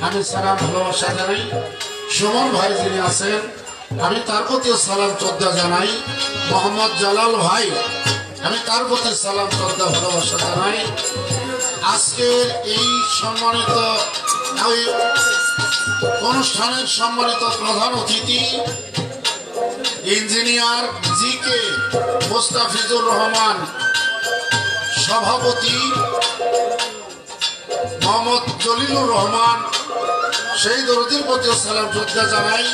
আমি সালাম ভালোবাসা জানাই। সুমন ভাই যিনি আছেন আমি তার প্রতিও সালাম শ্রদ্ধা জানাই। মোহাম্মদ জালাল ভাই আমি তার প্রতি সালাম শ্রদ্ধা ভালোবাসা জানাই। আজকের এই সম্মানিত অনুষ্ঠানের সম্মানিত প্রধান অতিথি ইঞ্জিনিয়ার জি কে মুস্তাফিজুর রহমান, সভাপতি মোহাম্মদ জলিলুর রহমান, সেই দরদির প্রতি সালাম শ্রদ্ধা জানাই।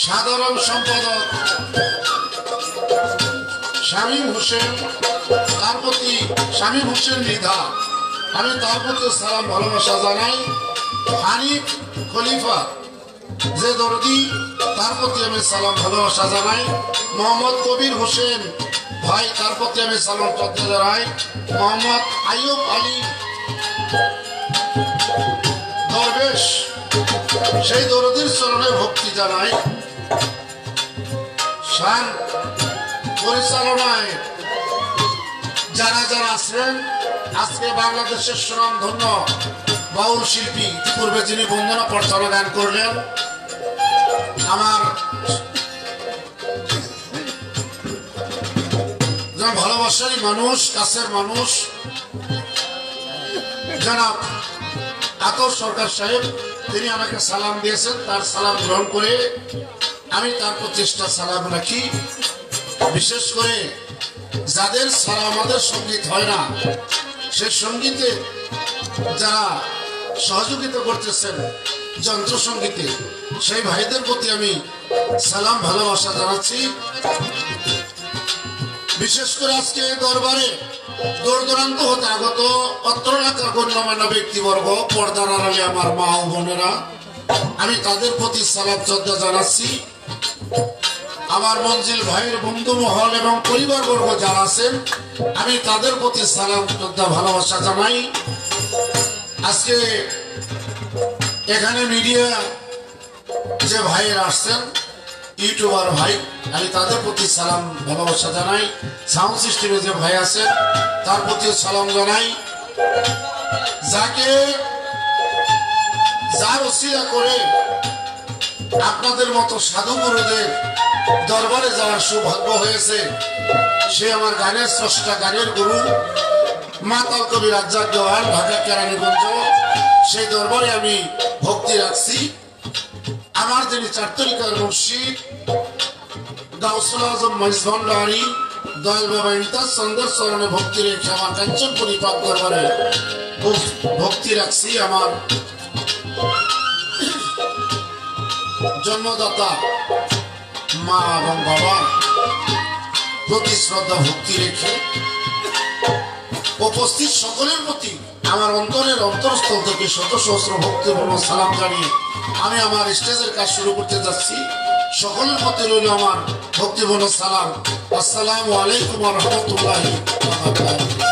সাধারণ সম্পাদক শামীম হোসেন, তার প্রতি শামীম হোসেন মৃধা আমি তার প্রতি সালাম ভালোবাসা জানাই। হানিফ খলিফা যে দরদি তার প্রতি আমি সালাম ভালোবাসা জানাই। মোহাম্মদ কবির হোসেন ভাই তার প্রতি আমি সালাম শ্রদ্ধা জানাই। মোহাম্মদ আইয়ুব আলী দরবেশ সেই দরদির চরণে ভক্তি জানাই। শান পরিচালনায় যারা যারা আছেন, আজকে বাংলাদেশের সুনামধন্য বাউল শিল্পী ইতিপূর্বে যিনি বন্দনা প্রার্থনা গান করলেন, আমার ভালোবাসারই মানুষ, কাছের মানুষ জনাব আতর সরকার সাহেব, তিনি আমাকে সালাম দিয়েছেন। তার সালাম গ্রহণ করে আমি তার প্রচেষ্টা সালাম রাখি। বিশেষ করে যাদের ছাড়া আমাদের সঙ্গীত হয় না, সে সঙ্গীতে যারা সহযোগিতা করতেছেন যন্ত্র সঙ্গীতে, সেই ভাইদের প্রতি আমি সালাম ভালোবাসা জানাচ্ছি। বিশেষ করে আজকে দরবারে দূর দূরান্ত হতে আগত অত্র এলাকার গণ্যমান্য ব্যক্তিবর্গ, পর্দার আড়ালে আমার মা ও বোনেরা, আমি তাদের প্রতি সালাম শ্রদ্ধা জানাচ্ছি। আমার মঞ্জিল ভাইয়ের বন্ধু মহল এবং পরিবারবর্গ যারা আছেন, আমি তাদের প্রতি সালাম শ্রদ্ধা ভালোবাসা জানাই। আজকে এখানে মিডিয়া যে ভাইয়েরা আসছেন, ইউটিউবার ভাই, আমি তাদের প্রতি সালাম ভালোবাসা জানাই। সাউন্ড সিস্টেমে যে ভাই আছেন তার প্রতিও সালাম জানাই। যার ওসিলা করে আপনাদের মতো সাধু গুরুদের দরবারে যাওয়ার সৌভাগ্য হয়েছে, সে আমার গানের স্রষ্টা, গানের গুরু মাতাল কবি রাজ্জাক দেওয়ান, ঢাকা কেরানীগঞ্জ। সেই দরবারে আমি ভক্তি রাখছি। আমার যিনি চার তরিকার মুর্শিদ গাউসুল আজম মহিষভণ্ডারী দয়াল বাবা ইমতাজ চন্দ্রের চরণে ভক্তি রেখে আমার কাঞ্চনপুরী পাক দরবারে ভক্তি রাখছি। আমার জন্মদাতা মা এবং বাবা প্রতি শ্রদ্ধা ভক্তি রেখে উপস্থিত সকলের প্রতি আমার অন্তরের অন্তরস্থল থেকে শত সহস্র ভক্তিপূর্ণ সালাম জানিয়ে আমি আমার স্টেজের কাজ শুরু করতে যাচ্ছি। সকলের প্রতি রইল আমার ভক্তিপূর্ণ সালাম। আসসালামু আলাইকুম ওয়া রাহমাতুল্লাহি ওয়া বারাকাতুহু।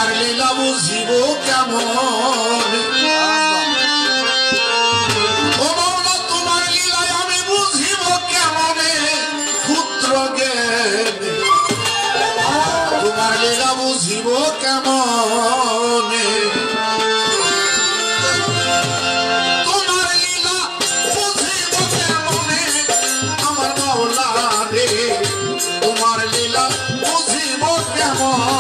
তোমার লীলা বুঝিব কেমন ও মাওলা তোমার লীলায় আমি বুঝিব কেমনে পুত্র জ্ঞানে তোমার লীলা বুঝিব কেমনে তোমার লীলা বুঝিব কেমনে আমার মাওলা রে তোমার লীলা বুঝিব কেমন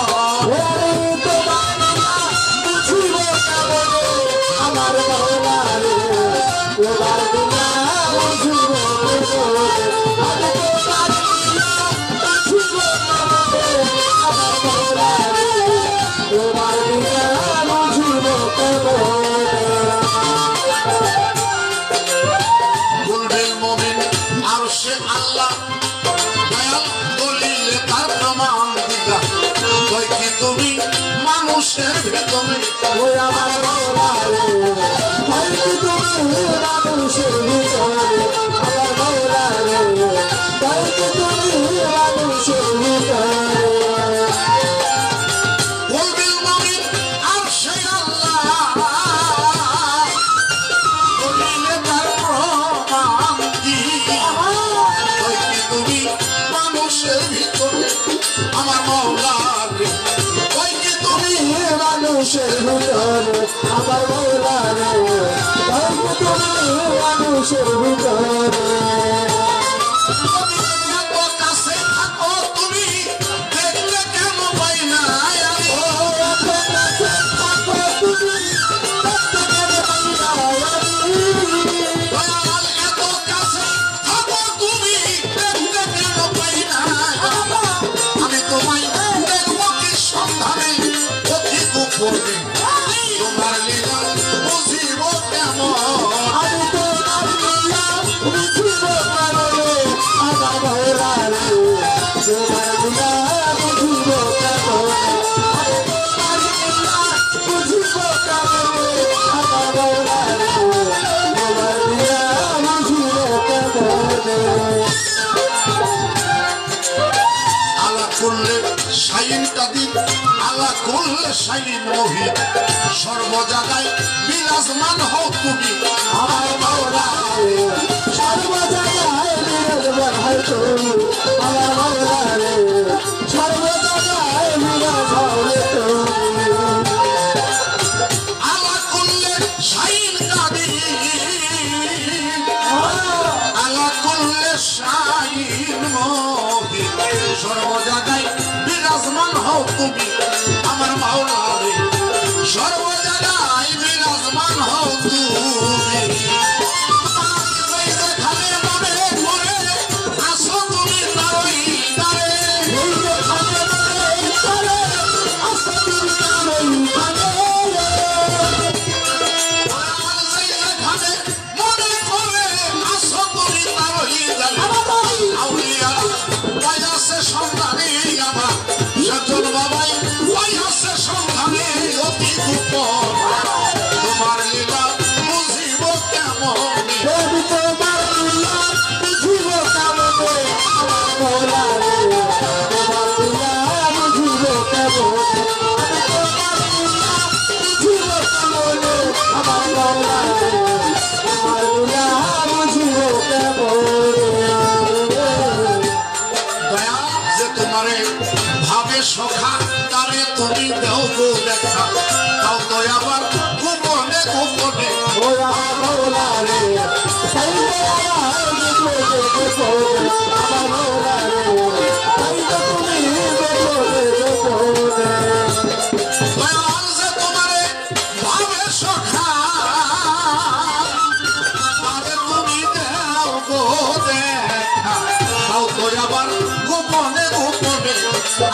তুমি মানুষের ভিতরে ওই আমার মাওলা রে হয়তো তুমি মানুষের ভিতরে আমার মাওলা রে হয়তো তুমি মানুষের ভিতরে বলবিল মুমিন আরশে আল্লাহ বলিলে তার প্রমাণ দিয়া হয়তো তুমি মানুষের ভিতরে আমার মাওলা রে মানুষের ভিতরে আমার মাওলা রে তুমি মানুষের ভিতরে কাছে থাকো তুমি দেখলে কেন পাই না আমি তোমায় দেখবো কি সন্ধানে তোমার লীলা বুঝিব কেমন আমি তোমার লীলা বুঝিব কেমন আমার মাওলা রে তোমার লীলা বুঝিব কেমন আমি তোমার লীলা বুঝিব কেমন আমার মাওলা রে তোমার লীলা বুঝিব কেমন আলা কুল্লে শাইন কাদির আলা কুল্লে শাইন মোহিত সর্ব জায়গায় বিরাজমান হও তুমি আমার মাওলা রে সর্ব জায়গায় বিরাজমান হও তুমি আমার মাওলা রে সর্ব জায়গায় বিরাজমান হও তুমি আলা কুল্লে শাইন কাদির আলা কুল্লে শাইন মোহিত সর্ব জায়গায় বিরাজমান হও তুমি আমার মাওলা রে সর্ব জায়গায় বিরাজমান হও তুমি যেখানে মনে করে আসো তুমি তারই দ্বারে আসো তুমি তারই যেখানে মনে করে আসো তুমি তারই দ্বারে আউলিয়ারা পাই আছে সন্ধানে আমার সজ্জন বাবাই পাই আছে সন্ধানে অতি গোপন তোমার লীলা বুঝিব কেমন তোমার লীলা বুঝিব কেমন আমার মাওলা রে তোমার লীলা বুঝিব কেমন তোমার লীলা বুঝিব কেমন আমার মাওলা রে তোমার লীলা বুঝিব কেমন তোমারে ভাবে সখা তারে তুমি দেও গো দেখা তাও তো আবার গোপনে গোপনে ওরা মাওলা রে তাই আমার মাওলা রে তাই তো তুমি গোপনে গোপনে দয়াল যে তোমারে ভাবে সখা তারে তুমি দেও গো দেখা তাও তো আবার গোপনে গোপনে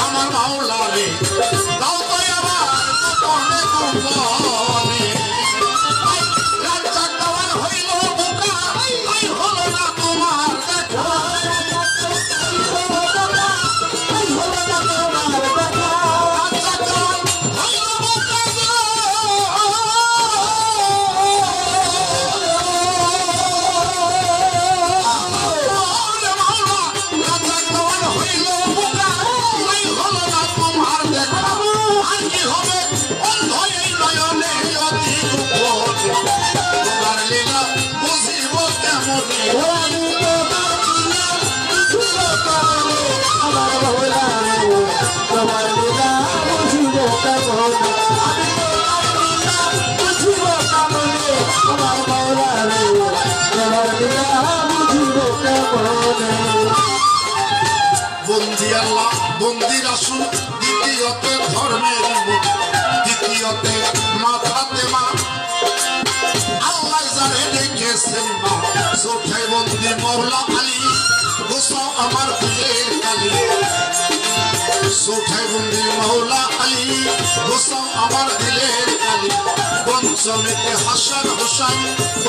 আমার মাওলা রে তাও তো আবার গোপনে গোপনে রাজ্জাক দেওয়ান হইল বোকা হলো না তোমার দেখা রাজ্জাক দেওয়ান হইল বোকা হলো না তোমার দেখা আর কি হবে বন্দি আল্লাহ বন্দি রাসূল দ্বিতীয়তে ধর্মের দ্বিতীয়তে মাথাতে মা আল্লাহ যারে ডেকেছেন মা চোখে বন্দি মওলা আলী গোসাও আমার দিলের কালি চোখে বন্দি মওলা আলী গোসাও আমার দিলের কালি পঞ্চমেতে হাসান হোসেন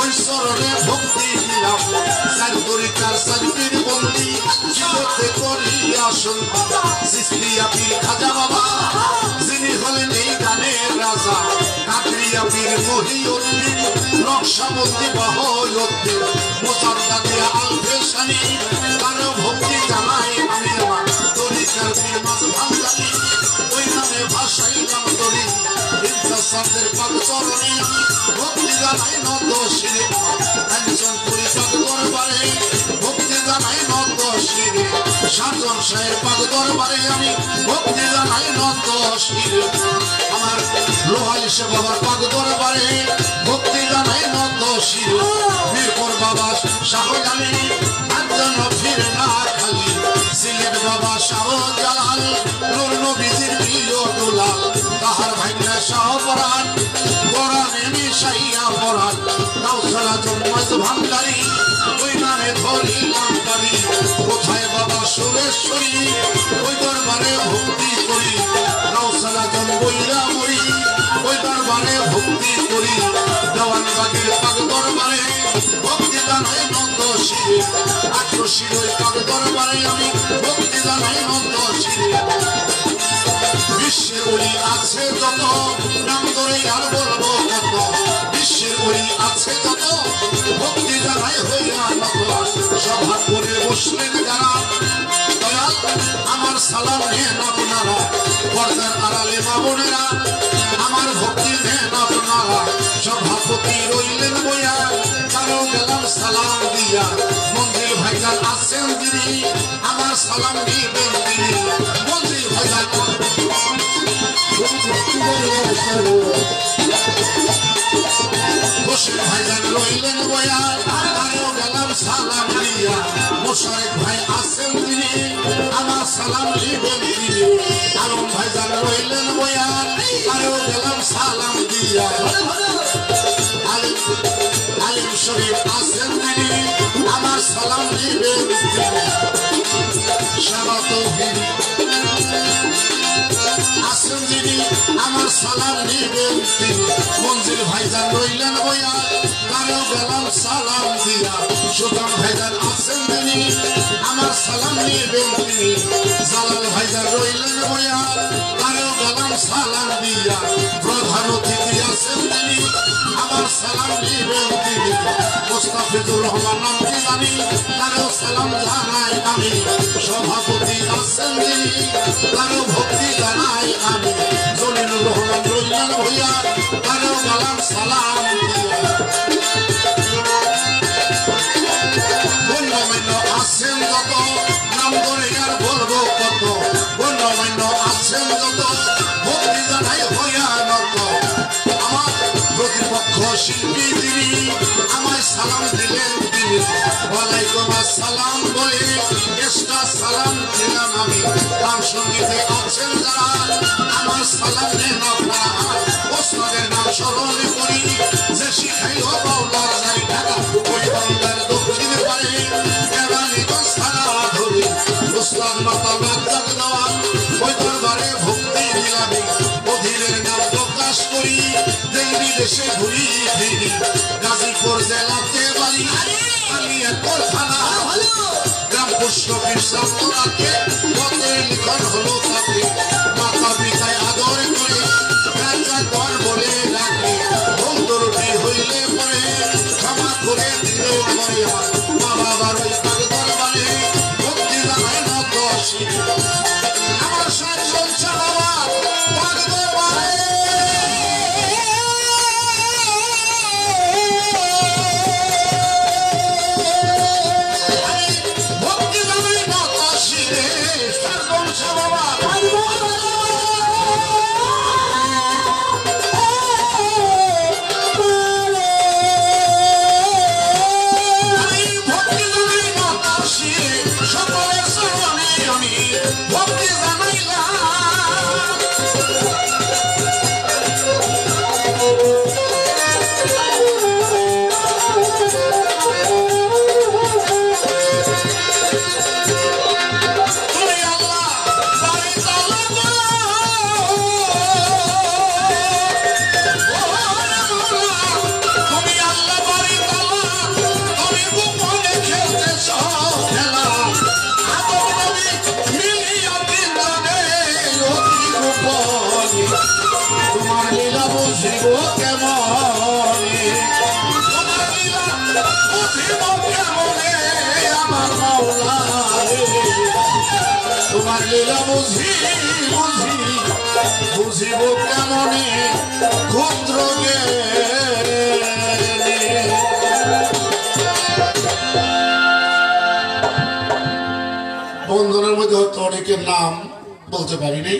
ওই চরণে ভক্তি দিলাম চার তরিকার চারটির বন্দি জীবতে করিয়া শুনবা সিস্তিয়া পীর খাজা বাবা যিনি হলেন এই গানের রাজা কাদরিয়া পীর মহিউদ্দিন নকশবন্দি বাহয়ুদ্দিন মুজাদ্দাদিয়া আল ফেশানি কারো ভক্তি জানাই আমি আমার তরিকার পীর মাঝভান্ডারি ওই নামে ভাসাইলাম তরি ইন্তাসাদের পাক চরণে ভক্তি জানাই নত শিরে একজন পরিপাক দরবারে ভক্তি জানাই নত শিরে সাতজন শাহের পাক দরবারে আমি ভক্তি জানাই নত শিরে আমার লোহালি সে বাবার পাক দরবারে ভক্তি জানাই নত শিরে মিরপুর বাবা শাহজালি একজন ফিরে না খালি সিলেট বাবা শাহজালাল নূর নবীজির প্রিয় দুলাল তাহার ভাগ্নে শাহপরাণ কোরআনে মিশাইয়া পরাণ কাউসালা জন্মাজ ভান্ডারি ওই নামে ধরিলাম পারি কোথায় বাবা সুরেশ্বরী ওই দরবারে ভক্তি করি কাউসালা জন্মইরা মরি ওই দরবারে ভক্তি করি দেওয়ানবাগের পাক দরবারে ভক্তি জানাই নন্দ শিরে ৮০০ ওই পাক দরবারে আমি ভক্তি জানাই নন্দ শিরে বিশ্বের ওলি আছে যত নাম ধরে আর বলবো কত বিশ্বের ওলি আছে যত ভক্তি জানাই হইয়া নত সভা করে বসলেন যারা দয়াল আমার সালাম নেন আপনারা পর্দার আড়ালে মা বোনেরা আমার ভক্তি নেন আপনারা সভাপতি রইলেন বইয়া কারো গেলাম সালাম দিয়া মন্দির ভাইজান আছেন তিনি আমার সালাম দিবেন তিনি মন্দির ভাইজান বসির ভাইজান রইলেন বয়া আরো গেলাম সালাম দিয়া মোশারেক ভাই আছেন তিনি আমার সালাম দিবেন তিনি আলম ভাইজান রইলেন বয়া আরো গেলাম সালাম দিয়া আলিম শরীফ আছেন তিনি আমার সালাম দিবেন শাবাতৌহিদ আসেন যিনি আমার সালাম নিবেন তিনি মঞ্জিল ভাইজান রইলেন বইয়া কারো গেলাম সালাম দিয়া সুদাম ভাইজান আছেন তিনি আমার সালাম নিবেন তিনি জালাল ভাইজান রইলেন বইয়া কারো গেলাম সালাম দিয়া প্রধান অতিথি আছেন তিনি আমার সালাম নিবেন তিনি মুস্তাফিজুর রহমান নামটি জানি কারো সালাম জানাই আমি সভাপতি আছেন তিনি কারো ভক্তি জানাই আমি জলিলুর রহমান রইলেন ভইয়া কারো গেলাম সালাম দিয়া গণ্যমান্য আছেন যত নাম ধরে আর বলবো কত গণ্যমান্য আছেন যত ভক্তি জানাই হইয়া নত আমার প্রতিপক্ষ শিল্পী তিনি আমায় সালাম দিলেন তিনি ওয়ালাইকুম আসসালাম বলে এক্সট্রা সালাম দিলাম আমি গান সঙ্গীতে আছেন যারা আমার সালাম দেন আপনারা ওস্তাদের নাম স্মরণ করি যে শিখাইল বাউলার যাই ঢাকা ওই বাংলার দক্ষিণ পারে কেরানীগঞ্জ থানা ধরি ওস্তাদ মাতা বাগদাদ দেওয়ান ওই দরবারে ভক্তি দিলামি অধীরের নাম প্রকাশ করি দেশ বিদেশে ঘুরি ফিরি গাজীপুর জেলাতে বাড়ি আলিয়াপুর থানা গ্রাম পুষ্পীর সামনাকে কতই লিখন হলো তাকে মাতা পিতায় আদর করে রাজা কর বলে ডাকে বন্ধুরটি হইলে পরে ক্ষমা করে দিলে পরে মা বাবার ওই পাক দরবারে ভক্তি জানাই নত শিরে আমার সাথ চলছে বাবা পাক দরবারে আমার লীলা বুঝি বুঝি বুঝিব কেমনে ক্ষুদ্র বন্ধনের মধ্যে হয়তো অনেকের নাম বলতে পারি নাই,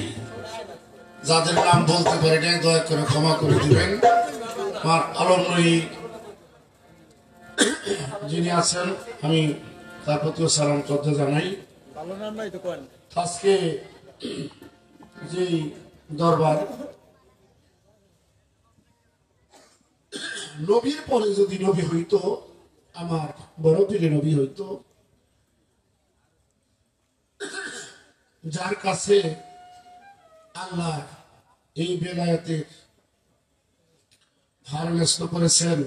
যাদের নাম বলতে পারি নাই দয়া করে ক্ষমা করে দিবেন। আমার আলমনয়ী যিনি আছেন আমি তার প্রতিও সালাম শ্রদ্ধা জানাই। আজকে যে দরবার নবীর পরে যদি নবী হইতো, আমার বড় পীরে নবী হইতো, যার কাছে আল্লাহ এই বেলায়েতের ভার ন্যস্ত করেছেন